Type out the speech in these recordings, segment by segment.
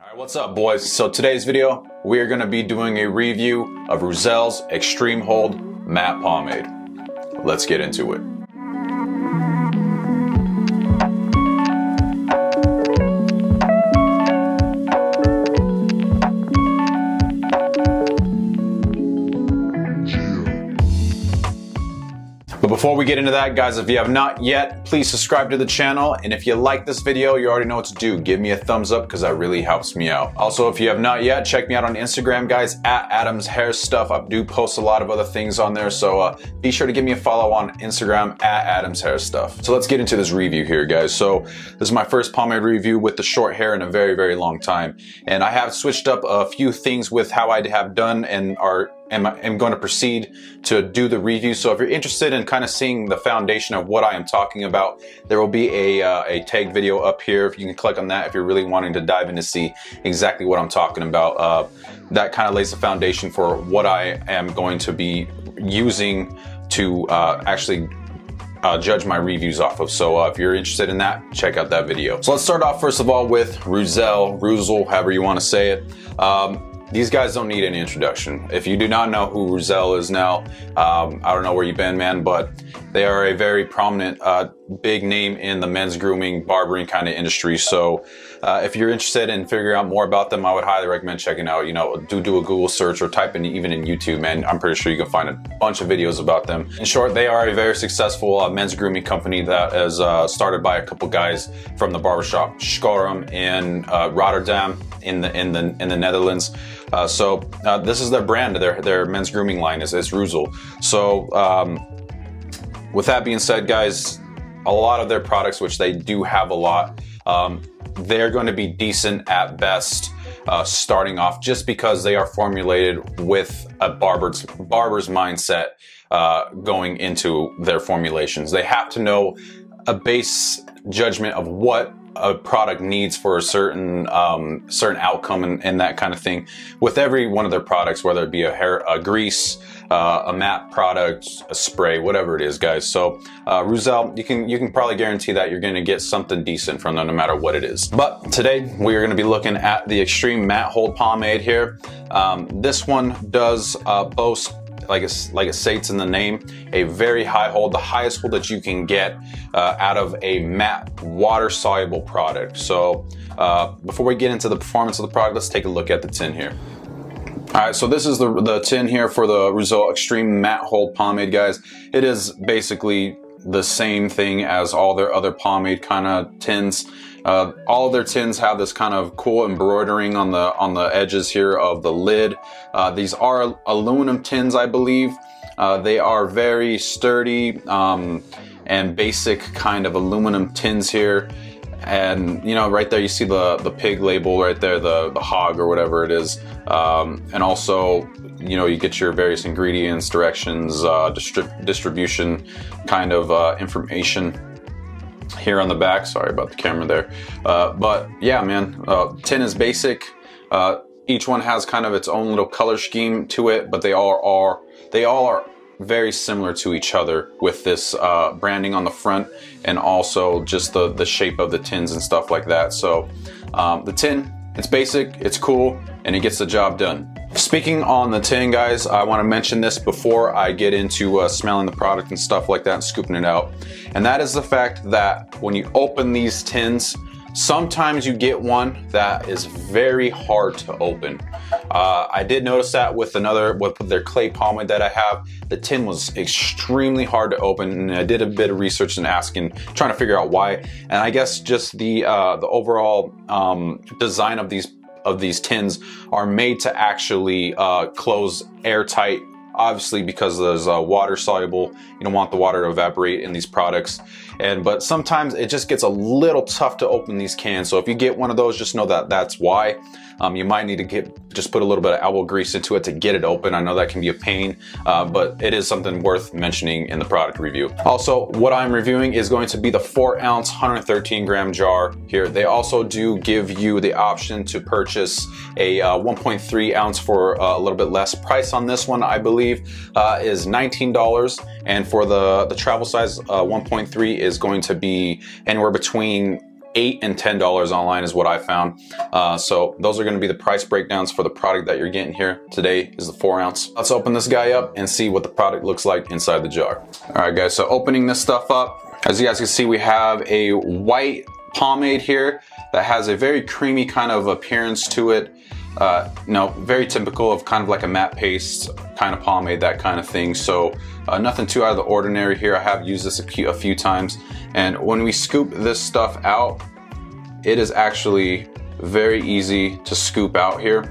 Alright, what's up boys? So today's video, we are going to be doing a review of Reuzel's Extreme Hold Matte Pomade. Let's get into it. But before we get into that, guys, if you have not yet, please subscribe to the channel. And if you like this video, you already know what to do. Give me a thumbs up because that really helps me out. Also, if you have not yet, check me out on Instagram, guys, at Adams Hair Stuff. I do post a lot of other things on there, so be sure to give me a follow on Instagram at Adams Hair Stuff. So let's get into this review here, guys. So this is my first pomade review with the short hair in a very, very long time. And I have switched up a few things with how I have done and am going to proceed to do the review. So if you're interested in kind of seeing the foundation of what I am talking about, there will be a tag video up here. If you can click on that if you're really wanting to dive in to see exactly what I'm talking about. That kind of lays the foundation for what I am going to be using to actually judge my reviews off of. So if you're interested in that, check out that video. So let's start off first of all with Reuzel, however you want to say it. These guys don't need any introduction. If you do not know who Reuzel is now, I don't know where you've been, man, but they are a very prominent, big name in the men's grooming, barbering kind of industry. So if you're interested in figuring out more about them, I would highly recommend checking out, do a Google search or type in even in YouTube, man. I'm pretty sure you can find a bunch of videos about them. In short, they are a very successful men's grooming company that is started by a couple guys from the barbershop Schorum in Rotterdam in the Netherlands. So this is their brand. Their men's grooming line is Reuzel. So with that being said, guys, a lot of their products, which they do have a lot, they're going to be decent at best starting off, just because they are formulated with a barber's mindset going into their formulations. They have to know a base judgment of what a product needs for a certain outcome and that kind of thing with every one of their products, whether it be a grease, a matte product, a spray, whatever it is, guys. So Reuzel, you can probably guarantee that you're going to get something decent from them no matter what it is. But today we are going to be looking at the Extreme Matte Hold Pomade here. This one does boast, like it states in the name, a very high hold, the highest hold that you can get out of a matte water-soluble product. So before we get into the performance of the product, let's take a look at the tin here. All right, so this is the tin here for the Reuzel Extreme Matte Hold Pomade, guys. It is basically the same thing as all their other pomade kind of tins. All of their tins have this kind of cool embroidering on the edges here of the lid. These are aluminum tins, I believe. They are very sturdy and basic kind of aluminum tins here. And right there you see the pig label right there, the hog or whatever it is. And also, you get your various ingredients, directions, distribution kind of information here on the back. Sorry about the camera there. But yeah, man, tin is basic. Each one has kind of its own little color scheme to it, but they all are very similar to each other with this branding on the front, and also just the shape of the tins and stuff like that. So the tin, it's basic, it's cool, and it gets the job done. Speaking on the tin, guys, I want to mention this before I get into smelling the product and stuff like that and scooping it out. And that is the fact that when you open these tins, sometimes you get one that is very hard to open. I did notice that with their clay pomade that I have. The tin was extremely hard to open, and I did a bit of research and trying to figure out why. And I guess just the overall design of these tins are made to actually close airtight. Obviously, because there's water soluble, you don't want the water to evaporate in these products. But sometimes it just gets a little tough to open these cans. So if you get one of those, just know that that's why. You might need to just put a little bit of elbow grease into it to get it open. I know that can be a pain, but it is something worth mentioning in the product review. Also, what I'm reviewing is going to be the 4-ounce, 113-gram jar here. They also do give you the option to purchase a 1.3 ounce for a little bit less. Price on this one, I believe, is $19. And for the travel size 1.3 is going to be anywhere between $8 and $10 online is what I found. So those are going to be the price breakdowns for the product that you're getting here. Today is the 4 ounce. Let's open this guy up and see what the product looks like inside the jar. All right guys, so opening this stuff up, as you guys can see, we have a white pomade here that has a very creamy kind of appearance to it. You know, very typical of kind of like a matte paste kind of pomade, that kind of thing. So nothing too out of the ordinary here. I have used this a few times, and when we scoop this stuff out, it is actually very easy to scoop out here.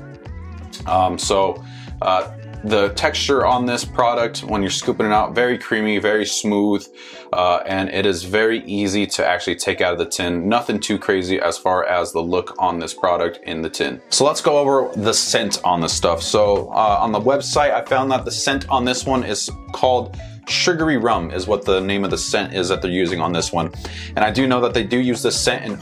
The texture on this product, when you're scooping it out, very creamy, very smooth, and it is very easy to actually take out of the tin. Nothing too crazy as far as the look on this product in the tin. So let's go over the scent on this stuff. So on the website, I found that the scent on this one is called Sugary Rum, is what the name of the scent is that they're using on this one. And I do know that they do use this scent in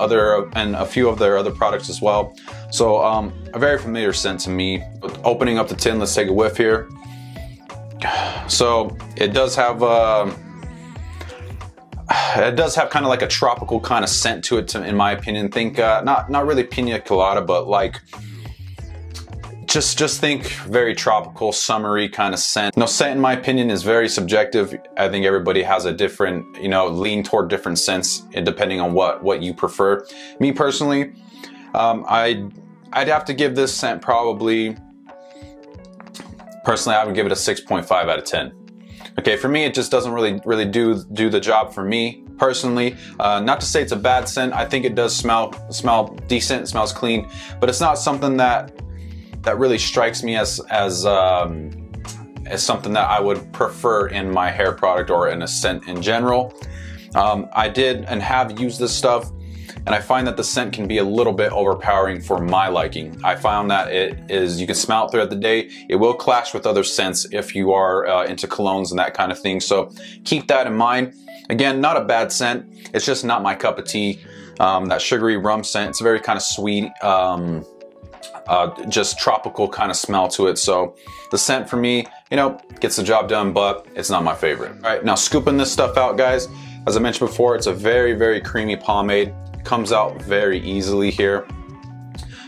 a few of their other products as well. So a very familiar scent to me. Opening up the tin, let's take a whiff here. So it does have kind of like a tropical kind of scent to it, in my opinion. Think not really pina colada, but like just think very tropical, summery kind of scent. You know, scent in my opinion is very subjective. I think everybody has a different, you know, lean toward different scents depending on what you prefer. Me personally, I'd have to give this scent probably, personally I would give it a 6.5 out of 10. Okay, for me it just doesn't really do the job for me personally. Not to say it's a bad scent. I think it does smell decent, it smells clean, but it's not something that really strikes me as something that I would prefer in my hair product or in a scent in general. I did and have used this stuff, and I find that the scent can be a little bit overpowering for my liking. I found that you can smell it throughout the day. It will clash with other scents if you are into colognes and that kind of thing. So keep that in mind. Again, not a bad scent. It's just not my cup of tea. That Sugary Rum scent, it's very kind of sweet. Just tropical kind of smell to it. So the scent for me, you know, gets the job done, but it's not my favorite. All right, now scooping this stuff out, guys. As I mentioned before, it's a very, very creamy pomade. It comes out very easily here.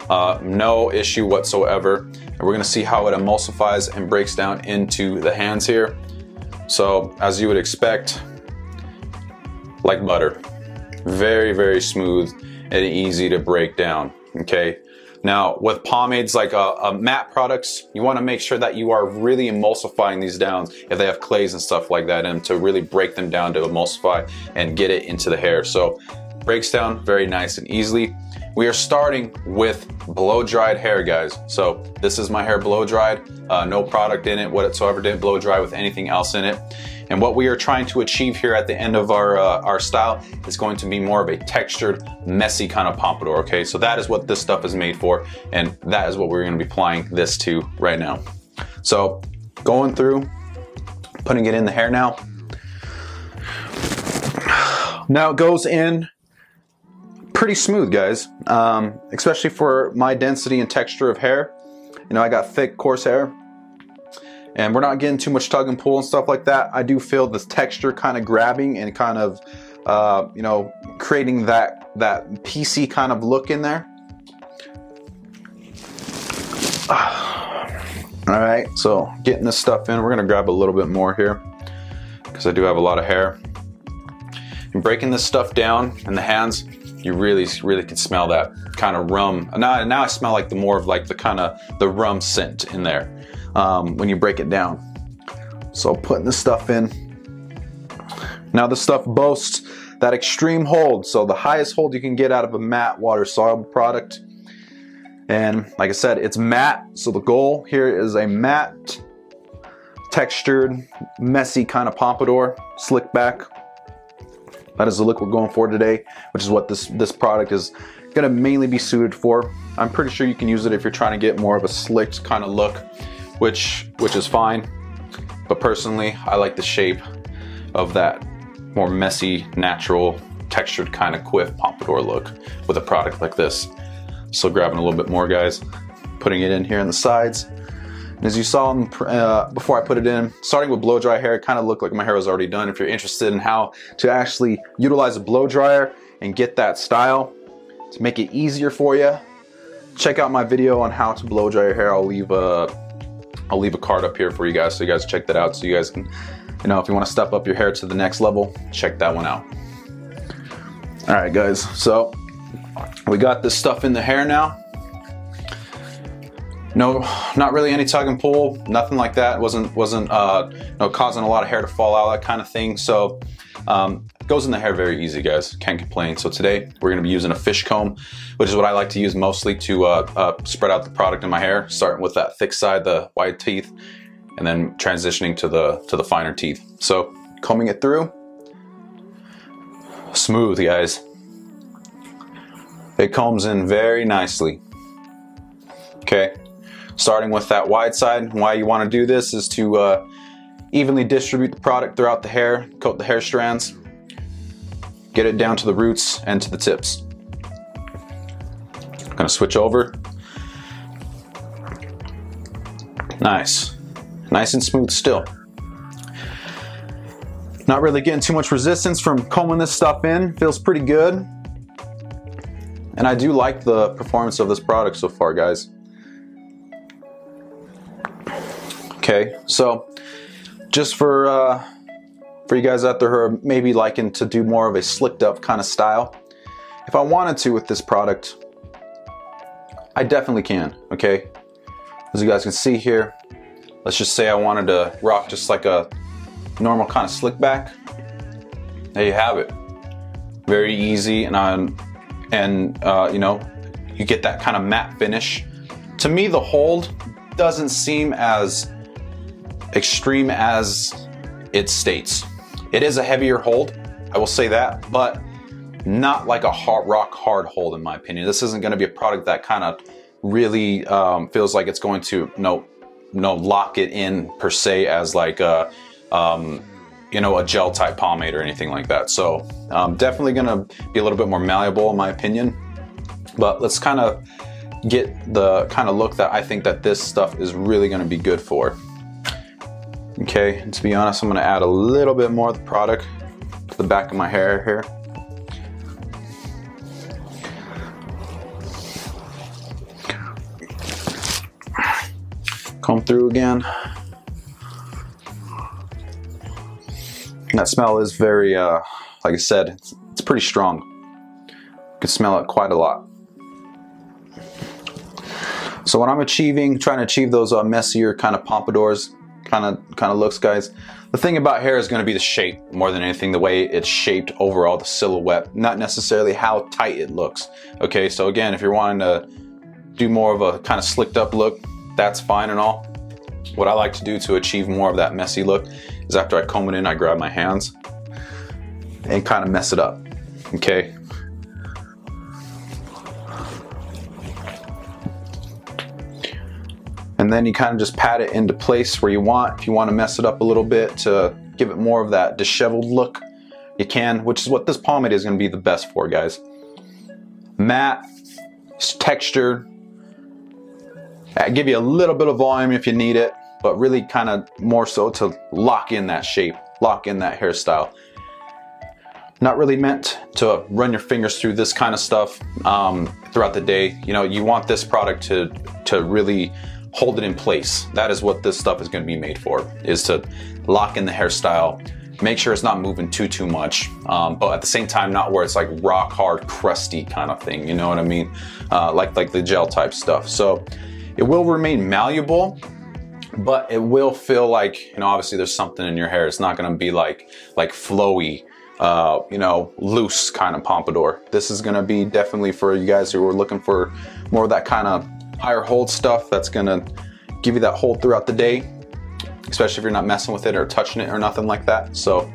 No issue whatsoever. And we're gonna see how it emulsifies and breaks down into the hands here. So as you would expect, like butter. Very, very smooth and easy to break down, okay? Now, with pomades like matte products, you want to make sure that you are really emulsifying these down if they have clays and stuff like that in them, to really break them down to emulsify and get it into the hair. So breaks down very nice and easily. We are starting with blow dried hair, guys. So this is my hair blow dried, no product in it whatsoever, didn't blow dry with anything else in it. And what we are trying to achieve here at the end of our style is going to be more of a textured, messy kind of pompadour, okay? So that is what this stuff is made for, and that is what we're gonna be applying this to right now. So going through, putting it in the hair now. Now it goes in pretty smooth, guys, especially for my density and texture of hair. You know, I got thick, coarse hair, and we're not getting too much tug and pull and stuff like that. I do feel this texture kind of grabbing and kind of, you know, creating that PC kind of look in there. All right, so getting this stuff in, we're gonna grab a little bit more here because I do have a lot of hair. And breaking this stuff down in the hands, you really can smell that kind of rum. Now I smell like the kind of the rum scent in there. When you break it down. So putting this stuff in. Now this stuff boasts that extreme hold, so the highest hold you can get out of a matte water soluble product. And like I said, it's matte, so the goal here is a matte, textured, messy kind of pompadour, slick back. That is the look we're going for today, which is what this product is gonna mainly be suited for. I'm pretty sure you can use it if you're trying to get more of a slicked kind of look, which is fine, but personally I like the shape of that more messy, natural, textured kind of quiff pompadour look with a product like this. So grabbing a little bit more, guys, putting it in here on the sides. And as you saw before I put it in, starting with blow dry hair, it kind of looked like my hair was already done. If you're interested in how to actually utilize a blow dryer and get that style, to make it easier for you, check out my video on how to blow dry your hair. I'll leave a card up here for you guys, so you guys check that out, so you guys can, you know, if you want to step up your hair to the next level, check that one out. All right, guys, so we got this stuff in the hair now. No, not really any tug and pull, nothing like that. Wasn't causing a lot of hair to fall out, that kind of thing. So goes in the hair very easy, guys. Can't complain. So today we're gonna be using a fish comb, which is what I like to use mostly to spread out the product in my hair, starting with that thick side, the wide teeth, and then transitioning to the finer teeth. So combing it through, smooth, guys. It combs in very nicely. Okay, starting with that wide side. Why you want to do this is to evenly distribute the product throughout the hair, coat the hair strands, get it down to the roots and to the tips. I'm gonna switch over. Nice. Nice and smooth still. Not really getting too much resistance from combing this stuff in. Feels pretty good. And I do like the performance of this product so far, guys. Okay, so just for you guys out there who are maybe liking to do more of a slicked up kind of style, if I wanted to with this product, I definitely can, okay? As you guys can see here, let's just say I wanted to rock just like a normal kind of slick back. There you have it. Very easy, and you know, you get that kind of matte finish. To me, the hold doesn't seem as extreme as it states. It is a heavier hold, I will say that, but not like a rock hard hold in my opinion. This isn't going to be a product that kind of really feels like it's going to lock it in per se as like a you know, a gel type pomade or anything like that. So definitely gonna be a little bit more malleable in my opinion, but let's kind of get the kind of look that I think that this stuff is really gonna be good for. Okay, and to be honest, I'm gonna add a little bit more of the product to the back of my hair here. Comb through again. And that smell is very, like I said, it's pretty strong. You can smell it quite a lot. So what I'm trying to achieve those messier kind of pompadours, kind of looks, guys. The thing about hair is going to be the shape more than anything, the way it's shaped overall, the silhouette, not necessarily how tight it looks. Okay, so again, if you're wanting to do more of a kind of slicked up look, that's fine and all. What I like to do to achieve more of that messy look is after I comb it in, I grab my hands and kind of mess it up, okay? And then you kind of just pat it into place where you want. If you want to mess it up a little bit to give it more of that disheveled look, you can, which is what this pomade is going to be the best for, guys. Matte, texture, give you a little bit of volume if you need it, but really kind of more so to lock in that shape, lock in that hairstyle. Not really meant to run your fingers through this kind of stuff throughout the day. You know, you want this product to really hold it in place. That is what this stuff is going to be made for, is to lock in the hairstyle, make sure it's not moving too much, but at the same time not where it's like rock hard, crusty kind of thing, you know what I mean? Like the gel type stuff. So it will remain malleable, but it will feel like, you know, obviously there's something in your hair. It's not going to be like flowy, you know, loose kind of pompadour. This is going to be definitely for you guys who are looking for more of that kind of higher hold stuff that's going to give you that hold throughout the day, especially if you're not messing with it or touching it or nothing like that. So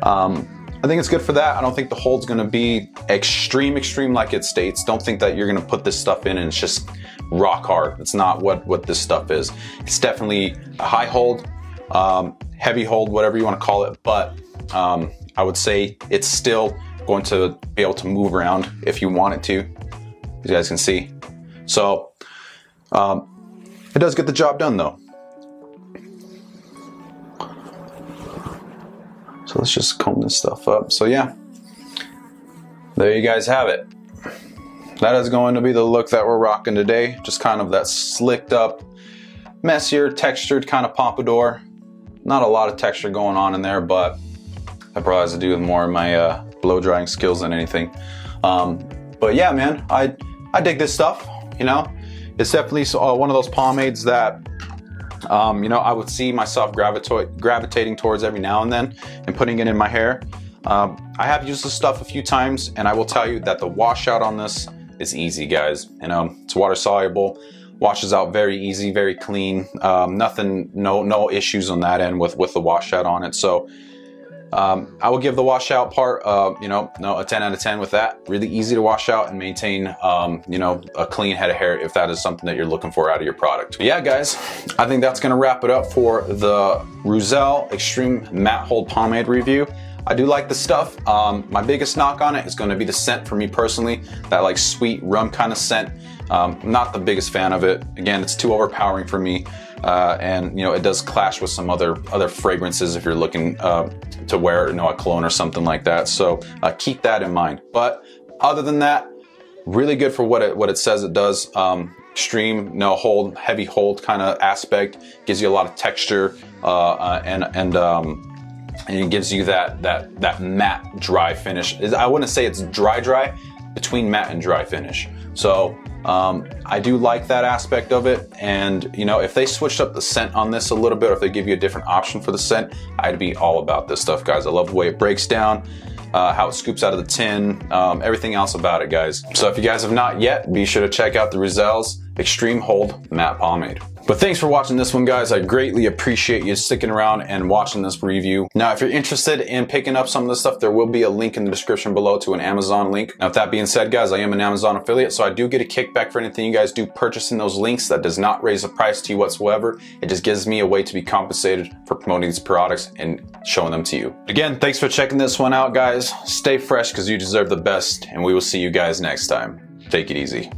I think it's good for that. I don't think the hold's going to be extreme like it states. Don't think that you're going to put this stuff in and it's just rock hard. It's not what this stuff is. It's definitely a high hold, heavy hold, whatever you want to call it, but I would say it's still going to be able to move around if you want it to, as you guys can see. So it does get the job done though. So let's just comb this stuff up. So yeah, there you guys have it. that is going to be the look that we're rocking today. Just kind of that slicked up, messier, textured kind of pompadour. Not a lot of texture going on in there, but that probably has to do with more of my blow drying skills than anything. But yeah, man, I dig this stuff, you know. It's definitely one of those pomades that, you know, I would see myself gravitating towards every now and then and putting it in my hair. I have used this stuff a few times, and I will tell you that the washout on this is easy, guys. You know, it's water soluble, washes out very easy, very clean. Nothing, no issues on that end with the washout on it. So I will give the washout part, you know, a 10 out of 10 with that. Really easy to wash out and maintain, you know, a clean head of hair if that is something that you're looking for out of your product. But yeah, guys, I think that's gonna wrap it up for the Reuzel Extreme Matte Hold Pomade review. I do like the stuff. My biggest knock on it is gonna be the scent for me personally. That like sweet rum kind of scent. Not the biggest fan of it. Again, it's too overpowering for me. And you know, it does clash with some other fragrances if you're looking to wear, you know, a cologne or something like that. So keep that in mind. But other than that, really good for what it says it does. Extreme, no hold, heavy hold kind of aspect. Gives you a lot of texture and it gives you that matte dry finish. I wouldn't say it's dry, between matte and dry finish. So I do like that aspect of it, and you know, if they switched up the scent on this a little bit, or if they give you a different option for the scent, I'd be all about this stuff, guys. I love the way it breaks down, how it scoops out of the tin, everything else about it, guys. So if you guys have not yet, be sure to check out the Reuzel's Extreme Hold Matte Pomade. But thanks for watching this one, guys. I greatly appreciate you sticking around and watching this review. Now, if you're interested in picking up some of this stuff, there will be a link in the description below to an Amazon link. Now, with that being said, guys, I am an Amazon affiliate, so I do get a kickback for anything you guys do purchasing those links. That does not raise the price to you whatsoever. It just gives me a way to be compensated for promoting these products and showing them to you. Again, thanks for checking this one out, guys. Stay fresh because you deserve the best, and we will see you guys next time. Take it easy.